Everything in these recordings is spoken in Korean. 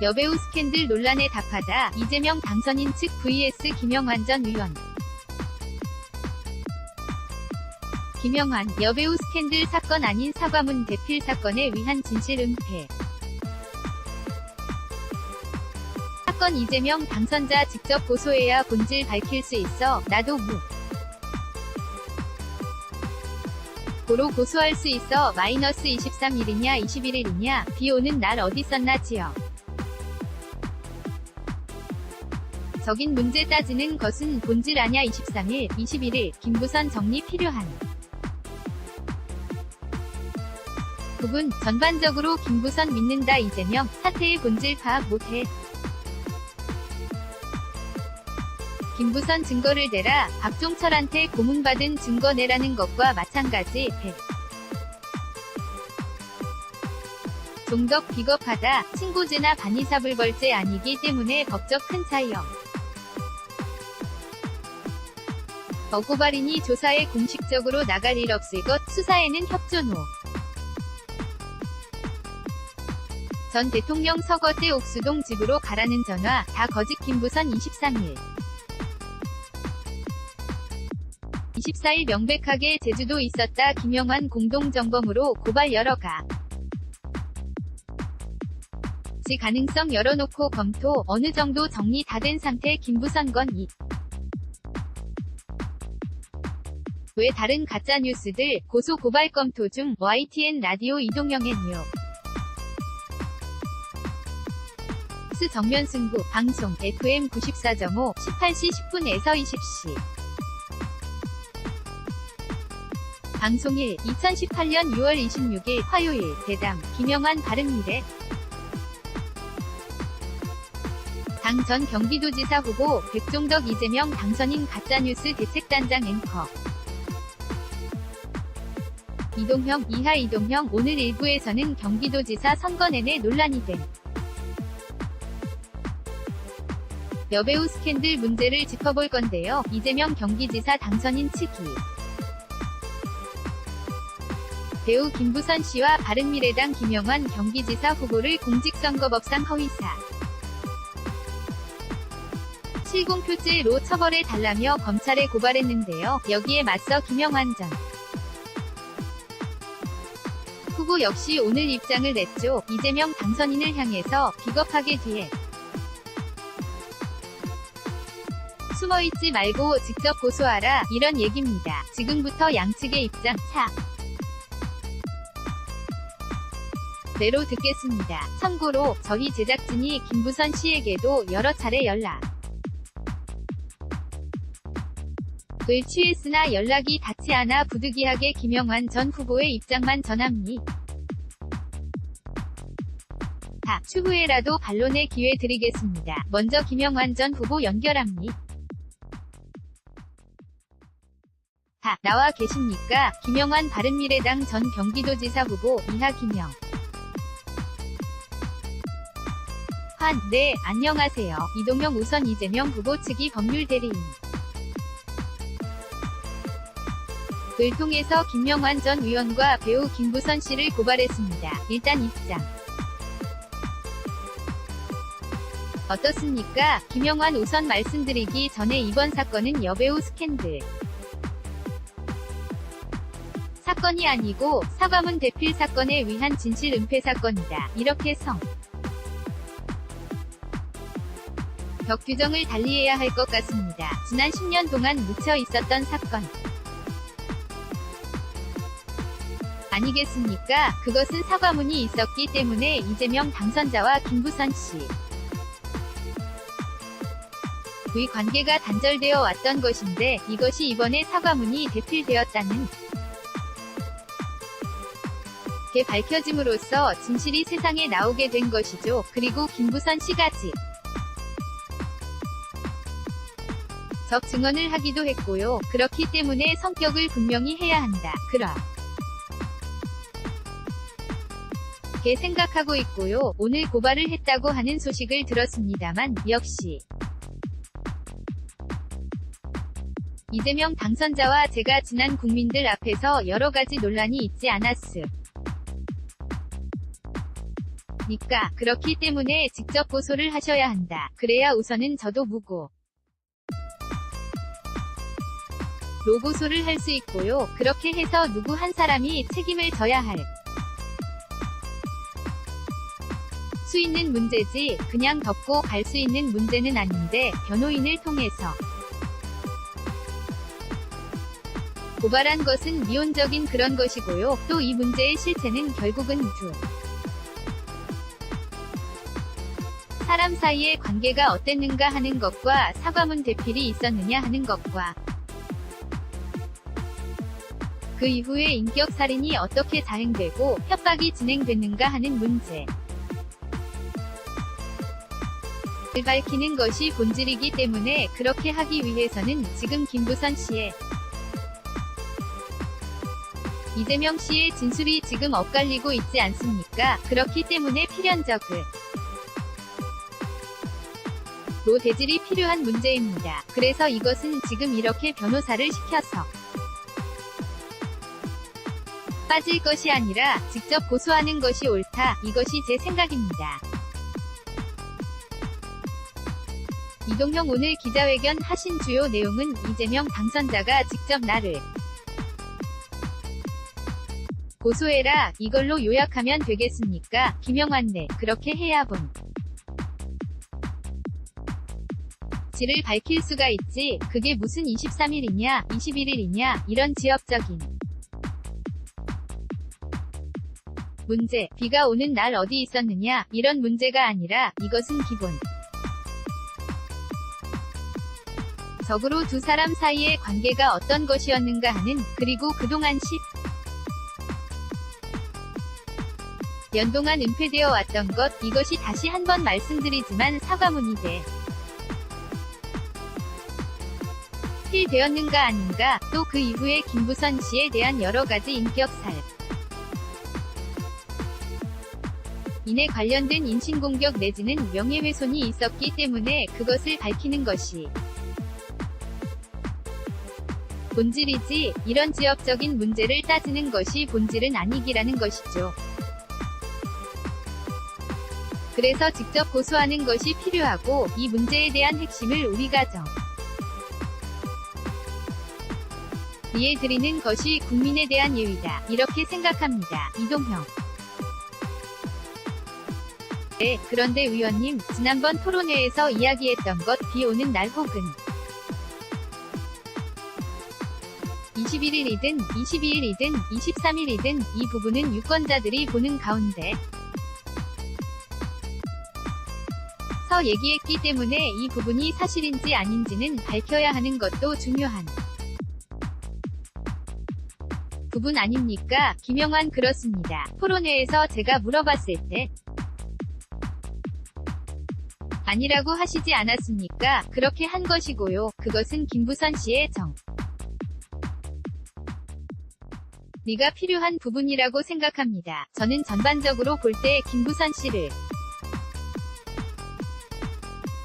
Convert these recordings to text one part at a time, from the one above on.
여배우 스캔들 논란에 답하다 이재명 당선인 측 vs 김영환 전 의원. 김영환, 여배우 스캔들 사건 아닌 사과문 대필 사건에 위한 진실 은폐. 사건 이재명 당선자 직접 고소해야 본질 밝힐 수 있어. 나도 고로 고소할 수 있어. -23일이냐 21일이냐 비 오는 날 어디 썼나 지역. 적인 문제 따지는 것은 본질 아냐. 23일, 21일 김부선 정리 필요한 부분. 전반적으로 김부선 믿는다. 이재명 사태의 본질 파악 못해. 김부선 증거를 대라. 박종철한테 고문받은 증거 내라는 것과 마찬가지. 종덕 비겁하다. 친고죄나 반의사불벌죄 아니기 때문에 법적 큰 차이요. 고발인이 조사에 공식적으로 나갈 일 없을 것. 수사에는 협조노. 전 대통령 서거 때 옥수동 집으로 가라는 전화. 다 거짓. 김부선 23일. 24일 명백하게 제주도 있었다. 김영환 공동정범으로 고발 열어가. 지 가능성 열어놓고 검토. 어느 정도 정리 다 된 상태. 김부선 건 왜 다른 가짜뉴스들 고소 고발 검토 중. YTN 라디오 이동영의 뉴 스 정면 승부. 방송 FM 94.5 18시 10분에서 20시. 방송일 2018년 6월 26일 화요일. 대담 김영환 바른미래 당 전 경기도지사 후보 백종덕 이재명 당선인 가짜뉴스 대책단장 앵커 이동형 이하. 이동형 오늘 일부에서는 경기도지사 선거 내내 논란이 된 여배우 스캔들 문제를 짚어볼 건데요. 이재명 경기지사 당선인 측이 배우 김부선 씨와 바른미래당 김영환 경기지사 후보를 공직선거법상 허위사 실공표죄로 처벌해달라며 검찰에 고발했는데요. 여기에 맞서 김영환 전 후보 역시 오늘 입장을 냈죠. 이재명 당선인을 향해서 비겁하게 뒤에 숨어있지 말고 직접 고소하라. 이런 얘기입니다. 지금부터 양측의 입장 대로 듣겠습니다. 참고로 저희 제작진이 김부선 씨에게도 여러 차례 연락을 취했으나 연락이 닿지 않아 부득이하게 김영환 전 후보의 입장만 전합니다. 추후에라도 반론의 기회 드리겠습니다. 먼저 김영환 전 후보 연결합니다. 나와 계십니까? 김영환 바른미래당 전 경기도지사 후보 이하. 김영 네, 안녕하세요. 이동영 우선 이재명 후보 측이 법률 대리인 을 통해서 김영환 전 의원과 배우 김부선 씨를 고발했습니다. 일단 입장 어떻습니까? 김영환 우선 말씀드리기 전에 이번 사건은 여배우 스캔들 사건이 아니고 사과문 대필 사건에 위한 진실 은폐 사건이다. 이렇게 법 규정을 달리해야 할 것 같습니다. 지난 10년 동안 묻혀 있었던 사건 아니겠습니까? 그것은 사과문이 있었기 때문에 이재명 당선자와 김부선 씨 의 관계가 단절되어 왔던 것인데 이것이 이번에 사과문이 대필되었다는 게 밝혀짐으로써 진실이 세상에 나오게 된 것이죠. 그리고 김부선 씨가 적 증언을 하기도 했고요. 그렇기 때문에 성격을 분명히 해야 한다. 그렇게 생각하고 있고요. 오늘 고발을 했다고 하는 소식을 들었습니다만 역시 이재명 당선자와 제가 지난 국민들 앞에서 여러 가지 논란이 있지 않았습니까? 니까 그렇기 때문에 직접 고소를 하셔야 한다. 그래야 우선은 저도 무고 로고소를 할 수 있고요. 그렇게 해서 누구 한 사람이 책임을 져야 할 수 있는 문제지 그냥 덮고 갈 수 있는 문제는 아닌데 변호인을 통해서 고발한 것은 미온적인 그런 것이고요. 또 이 문제의 실체는 결국은 두 사람 사이의 관계가 어땠는가 하는 것과 사과문 대필이 있었느냐 하는 것과 그 이후에 인격살인이 어떻게 자행되고 협박이 진행됐는가 하는 문제를 밝히는 것이 본질이기 때문에 그렇게 하기 위해서는 지금 김부선 씨의 이재명 씨의 진술이 지금 엇갈리고 있지 않습니까? 그렇기 때문에 필연적으로 대질이 필요한 문제입니다. 그래서 이것은 지금 이렇게 변호사를 시켜서 빠질 것이 아니라 직접 고소하는 것이 옳다. 이것이 제 생각입니다. 이동형 오늘 기자회견 하신 주요 내용은 이재명 당선자가 직접 나를 고소해라 이걸로 요약하면 되겠습니까? 김영환 네 그렇게 해야 본 질을 밝힐 수가 있지 그게 무슨 23일이냐 21일이냐 이런 지역적인 문제 비가 오는 날 어디 있었느냐 이런 문제가 아니라 이것은 기본 적으로 두 사람 사이의 관계가 어떤 것이었는가 하는 그리고 그동안 10년 동안 은폐되어 왔던 것 이것이 다시 한번 말씀드리지만 사과문이 필되었는가 아닌가 또 그 이후에 김부선 씨에 대한 여러가지 인격살 인에 관련된 인신공격 내지는 명예훼손이 있었기 때문에 그것을 밝히는 것이 본질이지 이런 지역적인 문제를 따지는 것이 본질은 아니기라는 것이죠. 그래서 직접 고소하는 것이 필요하고 이 문제에 대한 핵심을 우리가 이해드리는 것이 국민에 대한 예의다. 이렇게 생각합니다. 이동형 네, 그런데 의원님, 지난번 토론회에서 이야기했던 것 비 오는 날 혹은 21일이든 22일이든 23일이든 이 부분은 유권자들이 보는 가운데 서 얘기했기 때문에 이 부분이 사실인지 아닌지는 밝혀야 하는 것도 중요한 부분 아닙니까? 김영환 그렇습니다. 토론회에서 제가 물어봤을 때 아니라고 하시지 않았습니까? 그렇게 한 것이고요. 그것은 김부선 씨의 리가 필요한 부분이라고 생각합니다. 저는 전반적으로 볼 때 김부선 씨를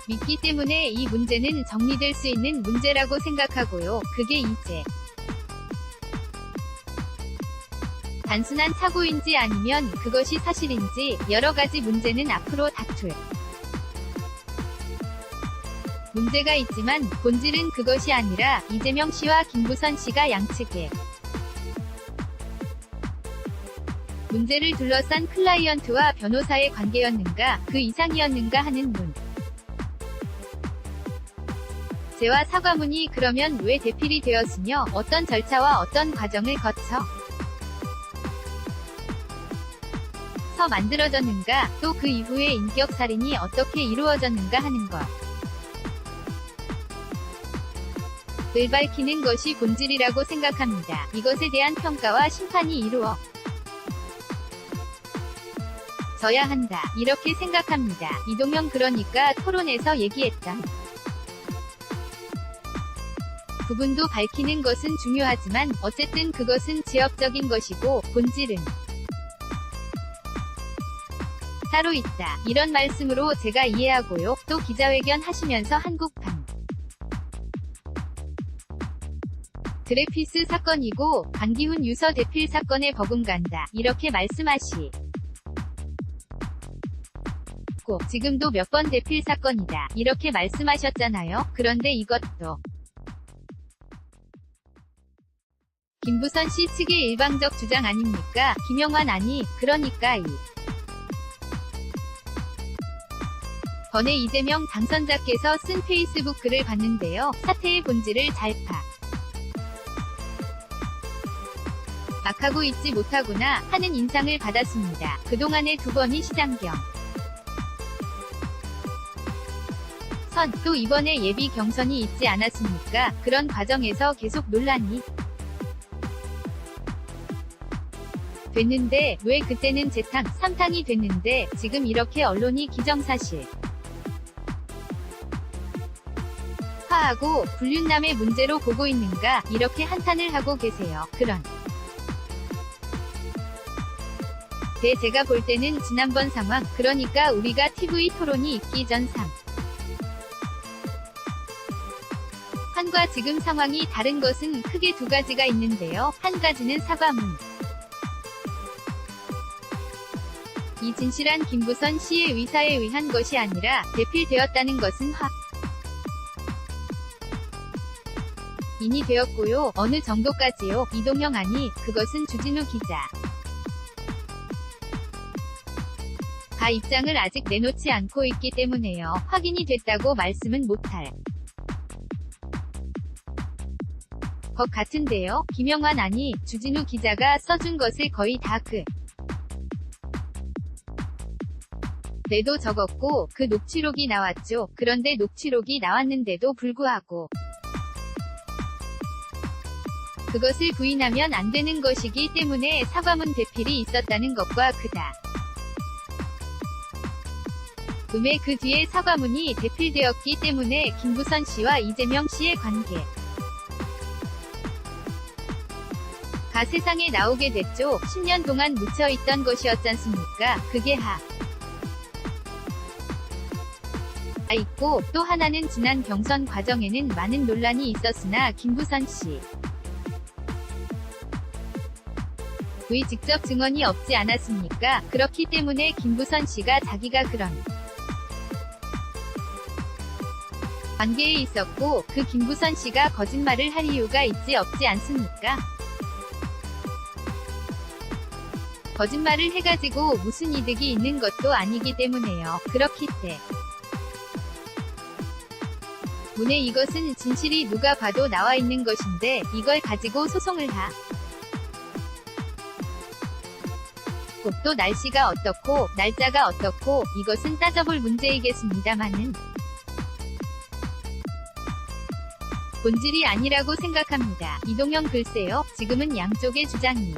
믿기 때문에 이 문제는 정리될 수 있는 문제라고 생각하고요. 그게 이제 단순한 사고인지 아니면 그것이 사실인지 여러 가지 문제는 앞으로 다툴 문제가 있지만 본질은 그것이 아니라 이재명 씨와 김부선 씨가 양측의 문제를 둘러싼 클라이언트와 변호사의 관계였는가 그 이상이었는가 하는 문제와 사과문이 그러면 왜 대필이 되었으며 어떤 절차와 어떤 과정을 거쳐 만들어졌는가 또 그 이후에 인격살인이 어떻게 이루어졌는가 하는 것을 밝히는 것이 본질이라고 생각합니다. 이것에 대한 평가와 심판이 이루어져야 한다. 이렇게 생각합니다. 이동형 그러니까 토론에서 얘기했던 부분도 밝히는 것은 중요하지만 어쨌든 그것은 지역적인 것이고 본질은 따로 있다. 이런 말씀으로 제가 이해하고요. 또 기자회견 하시면서 한국판 드레피스 사건이고 강기훈 유서 대필 사건에 버금간다. 이렇게 말씀하시 했고 지금도 몇 번 대필 사건이다. 이렇게 말씀하셨잖아요. 그런데 이것도 김부선 씨 측의 일방적 주장 아닙니까? 김영환 아니, 그러니까 번에 이재명 당선자께서 쓴 페이스북 글을 봤는데요. 사태의 본질을 잘 막하고 있지 못하구나 하는 인상을 받았습니다. 그동안의 두 번이 시장경 또 이번에 예비 경선이 있지 않았습니까? 그런 과정에서 계속 논란이 됐는데 왜 그때는 재탕, 삼탕이 됐는데 지금 이렇게 언론이 기정사실 화하고 불륜남의 문제로 보고 있는가 이렇게 한탄을 하고 계세요. 제가 볼 때는 지난번 상황, 그러니까 우리가 TV 토론이 있기 전 상황과 지금 상황이 다른 것은 크게 두 가지가 있는데요. 한 가지는 사과문. 이 진실한 김부선 씨의 의사에 의한 것이 아니라 대필되었다는 것은 인이 되었고요. 어느 정도까지요? 이동영 아니, 그것은 주진우 기자. 가 입장을 아직 내놓지 않고 있기 때문에요. 확인이 됐다고 말씀은 못할 것 같은데요. 김영환 아니, 주진우 기자가 써준 것을 거의 다 내도 적었고 그 녹취록이 나왔죠. 그런데 녹취록이 나왔는데도 불구하고 그것을 부인하면 안 되는 것이기 때문에 사과문 대필이 있었다는 것과 음에 그 뒤에 사과문이 대필되었기 때문에 김부선 씨와 이재명 씨의 관계가 세상에 나오게 됐죠. 10년 동안 묻혀있던 것이었잖습니까? 그게 있고 또 하나는 지난 경선 과정에는 많은 논란이 있었으나 김부선 씨 의 직접 증언이 없지 않았습니까? 그렇기 때문에 김부선 씨가 자기가 그런 관계에 있었고 그 김부선 씨가 거짓말을 할 이유가 있지 없지 않습니까? 거짓말을 해가지고 무슨 이득이 있는 것도 아니기 때문에요. 그렇기 때문에 이것은 진실이 누가 봐도 나와 있는 것인데 이걸 가지고 소송을 또 날씨가 어떻고 날짜가 어떻고 이것은 따져볼 문제이겠습니다마는 본질이 아니라고 생각합니다. 이동영 글쎄요. 지금은 양쪽의 주장이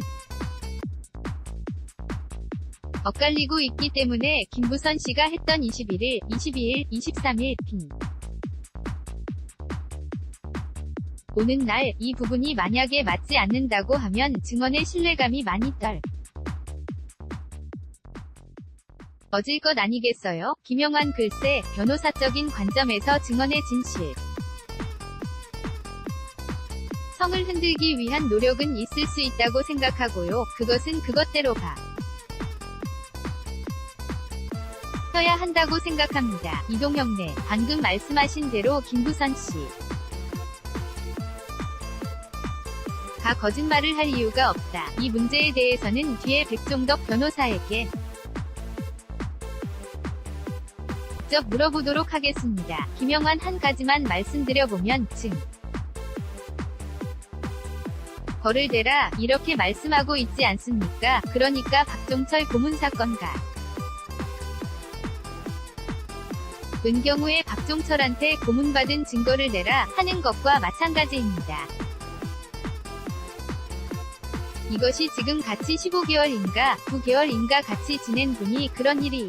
엇갈리고 있기 때문에 김부선 씨가 했던 21일, 22일, 23일 오는 날 이 부분이 만약에 맞지 않는다고 하면 증언의 신뢰감이 많이 떨어질 것 아니겠어요? 김영환 글쎄, 변호사적인 관점에서 증언의 진실 성을 흔들기 위한 노력은 있을 수 있다고 생각하고요. 그것은 그것대로 써야 한다고 생각합니다. 이동영 네, 방금 말씀하신 대로 김부선 씨 가 거짓말을 할 이유가 없다. 이 문제에 대해서는 뒤에 백종덕 변호사에게 직접 물어보도록 하겠습니다. 김영환 한 가지만 말씀드려보면 거를 대라 이렇게 말씀하고 있지 않습니까? 그러니까 박종철 고문 사건과 은 경우에 박종철한테 고문받은 증거를 내라 하는 것과 마찬가지입니다. 이것이 지금 같이 15개월인가 9개월인가 같이 지낸 분이 그런 일이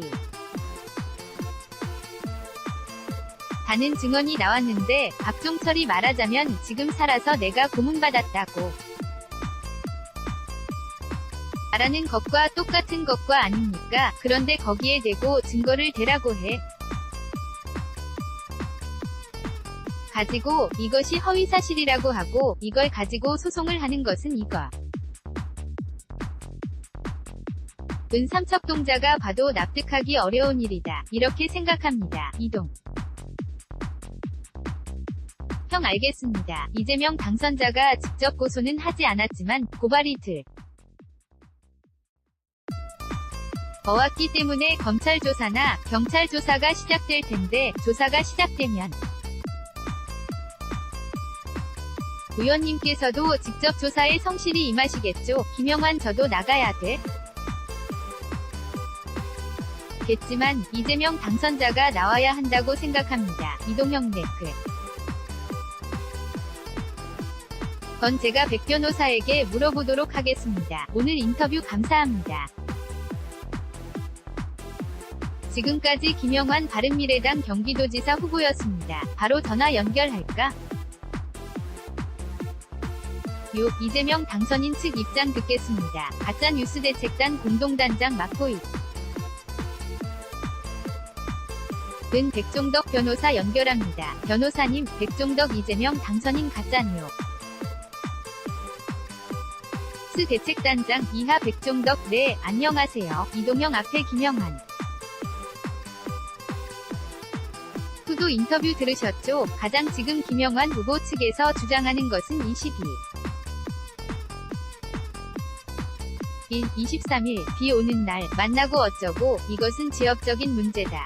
다는 증언이 나왔는데 박종철이 말하자면 지금 살아서 내가 고문받았다고 말하는 것과 똑같은 것과 아닙니까? 그런데 거기에 대고 증거를 대라고 가지고 이것이 허위사실이라고 하고 이걸 가지고 소송을 하는 것은 은 삼척동자가 봐도 납득하기 어려운 일이다. 이렇게 생각합니다. 이동. 형 알겠습니다. 이재명 당선자가 직접 고소는 하지 않았지만 고발이 들어왔기 때문에 검찰 조사나 경찰 조사가 시작될 텐데 조사가 시작되면 의원님께서도 직접 조사에 성실히 임하시겠죠. 김영환 저도 나가야 겠지만 이재명 당선자가 나와야 한다고 생각합니다. 이동형 댓글. 건 제가 백 변호사에게 물어보도록 하겠습니다. 오늘 인터뷰 감사합니다. 지금까지 김영환 바른미래당 경기도지사 후보였습니다. 바로 전화 연결할까? 이재명 당선인 측 입장 듣겠습니다. 가짜뉴스 대책단 공동단장 막고익. 은 백종덕 변호사 연결합니다. 변호사님, 백종덕 이재명 당선인 가짜뉴스 대책단장 이하 백종덕. 네, 안녕하세요. 이동형 앞에 김영환 후보 인터뷰 들으셨죠? 가장 지금 김영환 후보 측에서 주장하는 것은 23일 비 오는 날 만나고 어쩌고 이것은 지역적인 문제다.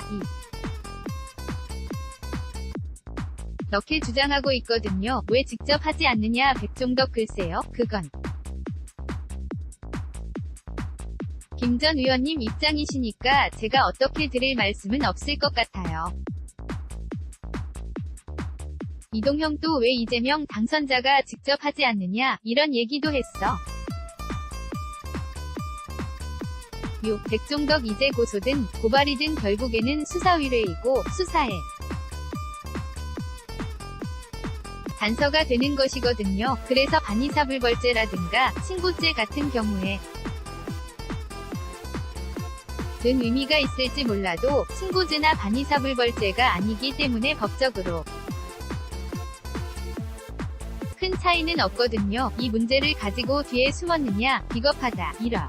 이렇게 주장하고 있거든요. 왜 직접 하지 않느냐? 백종덕 글쎄요. 그건 김 전 의원님 입장이시니까 제가 어떻게 드릴 말씀은 없을 것 같아요. 이동형 또 왜 이재명 당선자가 직접 하지 않느냐? 이런 얘기도 했어. 백종덕 이제 고소든 고발이든 결국에는 수사의뢰이고 수사에 단서가 되는 것이거든요. 그래서 반의사불벌죄라든가 친고죄 같은 경우에 는 의미가 있을지 몰라도 친고죄나 반의사불벌죄가 아니기 때문에 법적으로 큰 차이는 없거든요. 이 문제를 가지고 뒤에 숨었느냐? 비겁하다. 이렇게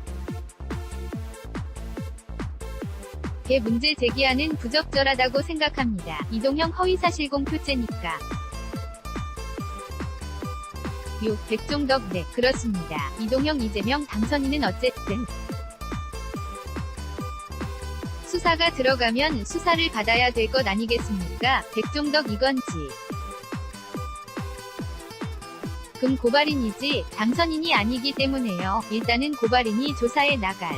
문제 제기하는 부적절하다고 생각합니다. 이동형 허위사실 공표죄니까. 백종덕. 네, 그렇습니다. 이동형 이재명 당선인은 어쨌든 수사가 들어가면 수사를 받아야 될 것 아니겠습니까? 백종덕 이건지 금 고발인이지 당선인이 아니기 때문에요. 일단은 고발인이 조사에 나갈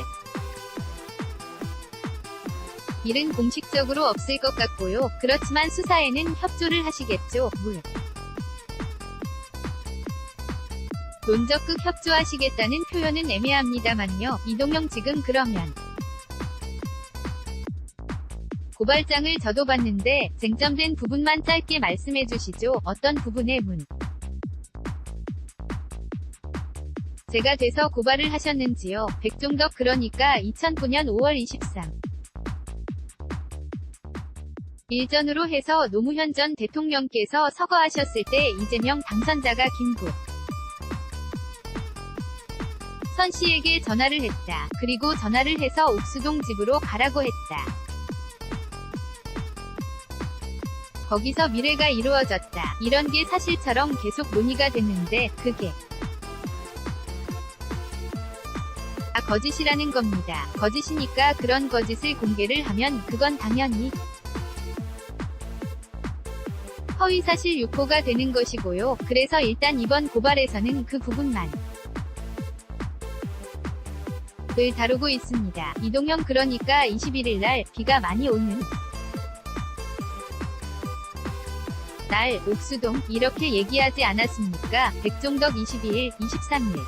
일은 공식적으로 없을 것 같고요. 그렇지만 수사에는 협조를 하시겠죠. 물론 적극 협조하시겠다는 표현은 애매합니다만요. 이동형 지금 그러면 고발장을 저도 봤는데 쟁점된 부분만 짧게 말씀해 주시죠. 어떤 부분에 제가 돼서 고발을 하셨는지요? 백종덕. 그러니까 2009년 5월 23일 전으로 해서 노무현 전 대통령께서 서거하셨을 때 이재명 당선자가 김부선 씨에게 전화를 했다. 그리고 전화를 해서 옥수동 집으로 가라고 했다. 거기서 미래가 이루어졌다. 이런 게 사실처럼 계속 논의가 됐는데 그게 거짓이라는 겁니다. 거짓이니까 그런 거짓을 공개를 하면 그건 당연히 허위사실 유포가 되는 것이고요. 그래서 일단 이번 고발에서는 그 부분만 을 다루고 있습니다. 이동형. 그러니까 21일 날 비가 많이 오는 날 옥수동 이렇게 얘기하지 않았습니까? 백종덕 22일, 23일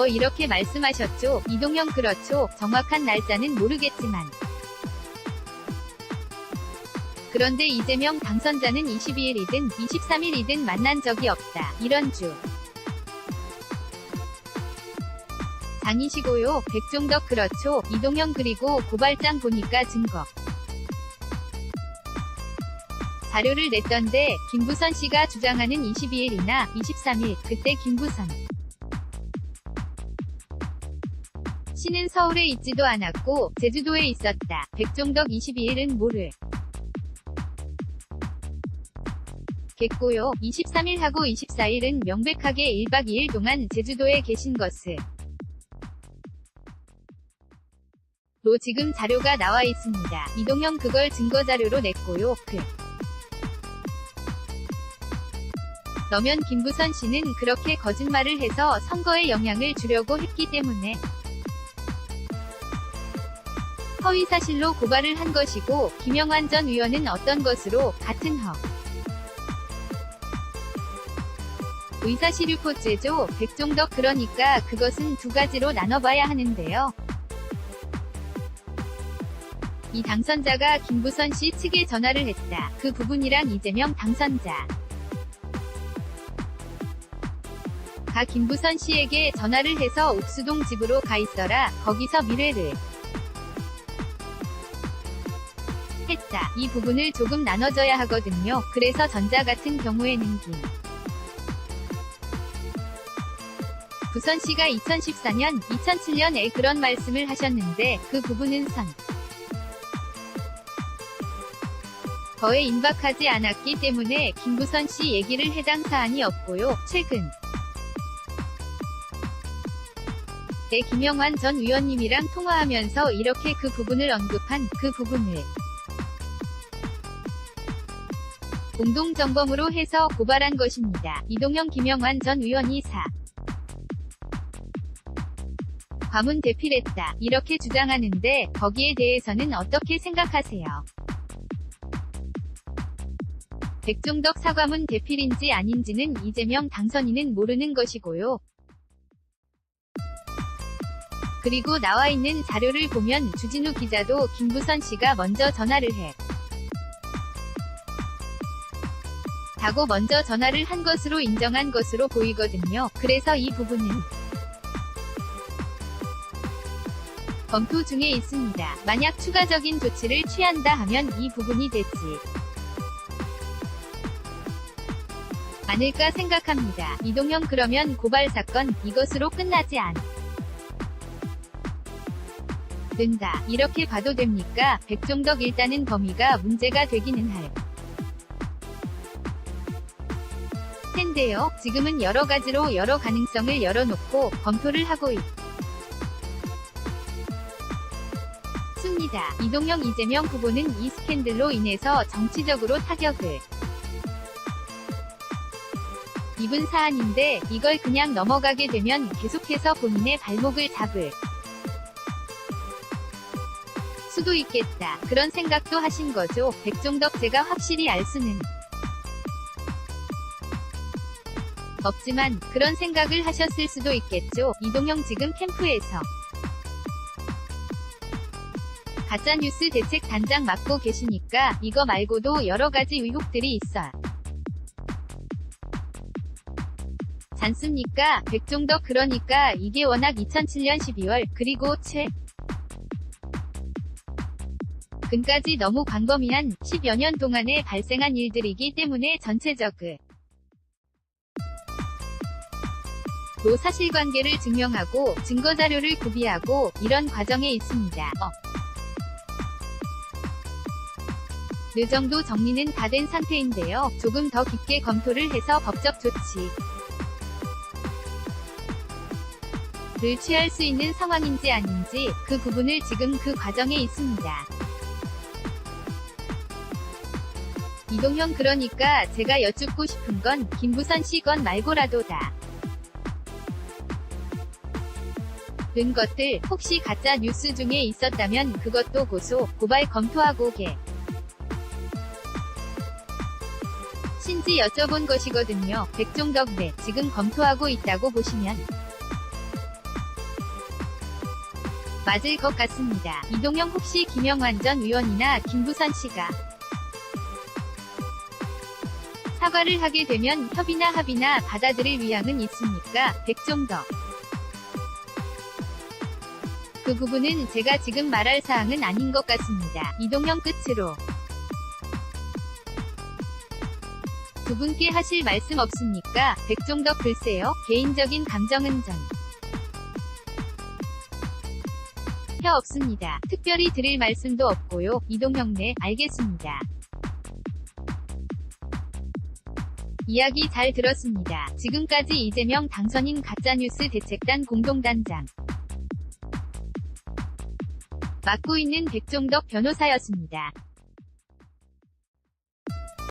이렇게 말씀하셨죠? 이동형. 그렇죠. 정확한 날짜는 모르겠지만 그런데 이재명 당선자는 22일이든 23일이든 만난 적이 없다. 이런 장이시고요. 백종덕. 그렇죠. 이동형. 그리고 고발장 보니까 증거 자료를 냈던데 김부선 씨가 주장하는 22일이나 23일 그때 김부선 씨는 서울에 있지도 않았고 제주도에 있었다. 백종덕 22일은 모르 겠고요. 23일하고 24일은 명백하게 1박 2일 동안 제주도에 계신 것을 로 지금 자료가 나와 있습니다. 이동형 그걸 증거자료로 냈고요. 너면 김부선 씨는 그렇게 거짓말을 해서 선거에 영향을 주려고 했기 때문에 허위사실로 고발을 한 것이고, 김영환 전 의원은 어떤 것으로 같은 의사시류포죄죠. 백종덕 그러니까 그것은 두 가지로 나눠봐야 하는데요. 이 당선자가 김부선 씨 측에 전화를 했다. 그 부분이랑 이재명 당선자 가 김부선 씨에게 전화를 해서 옥수동 집으로 가 있어라. 거기서 미래를 했다. 이 부분을 조금 나눠줘야 하거든요. 그래서 전자 같은 경우에는 부선 씨가 2014년, 2007년에 그런 말씀을 하셨는데 그 부분은 거에 임박하지 않았기 때문에 김부선 씨 얘기를 해당 사안이 없고요. 최근 김영환 전 의원님이랑 통화하면서 이렇게 그 부분을 언급한 그 부분을 공동정범으로 해서 고발한 것입니다. 이동형 김영환 전 의원이 과문 대필했다. 이렇게 주장하는데 거기에 대해서는 어떻게 생각하세요? 백종덕 사과문 대필인지 아닌지는 이재명 당선인은 모르는 것이고요. 그리고 나와 있는 자료를 보면 주진우 기자도 김부선 씨가 먼저 전화를 다고 먼저 전화를 한 것으로 인정한 것으로 보이거든요. 그래서 이 부분은 검토 중에 있습니다. 만약 추가적인 조치를 취한다 하면 이 부분이 되지 않을까 생각합니다. 이동형 그러면 고발 사건 이것으로 끝나지 않는다. 이렇게 봐도 됩니까? 백종덕 일단은 범위가 문제가 되기는 할 텐데요. 지금은 여러 가지로 여러 가능성을 열어놓고 검토를 하고 있습니다. 이동형 이재명 후보는 이 스캔들로 인해서 정치적으로 타격을 입은 사안인데 이걸 그냥 넘어가게 되면 계속해서 본인의 발목을 잡을 수도 있겠다. 그런 생각도 하신 거죠. 백종덕 제가 확실히 알 수는 없지만 그런 생각을 하셨을 수도 있겠죠. 이동형 지금 캠프에서 가짜뉴스 대책 단장 맡고 계시니까 이거 말고도 여러 가지 의혹들이 있어 않습니까? 백종덕 그러니까 이게 워낙 2007년 12월 그리고 최근까지 너무 광범위한 10여 년 동안에 발생한 일들이기 때문에 전체적으로 사실관계를 증명하고 증거자료를 구비하고 이런 과정에 있습니다. 느 정도 정리는 다 된 상태인데요. 조금 더 깊게 검토를 해서 법적 조치를 취할 수 있는 상황인지 아닌지 그 부분을 지금 그 과정에 있습니다. 이동형 그러니까 제가 여쭙고 싶은 건 김부선 씨 건 말고라도다. 은 것들 혹시 가짜 뉴스 중에 있었다면 그것도 고발 검토하고 신지 여쭤본 것이거든요. 백종덕 네, 지금 검토하고 있다고 보시면 맞을 것 같습니다. 이동형 혹시 김영환 전 의원이나 김부선 씨가 사과를 하게 되면 협의나 합의나 받아들일 의향은 있습니까? 백종덕 그 부분은 제가 지금 말할 사항은 아닌 것 같습니다. 이동형 끝으로 두 분께 하실 말씀 없습니까? 백종덕 글쎄요. 개인적인 감정은 필요 없습니다. 특별히 드릴 말씀도 없고요. 이동형 네, 알겠습니다. 이야기 잘 들었습니다. 지금까지 이재명 당선인 가짜뉴스 대책단 공동단장 맡고 있는 백종덕 변호사였습니다.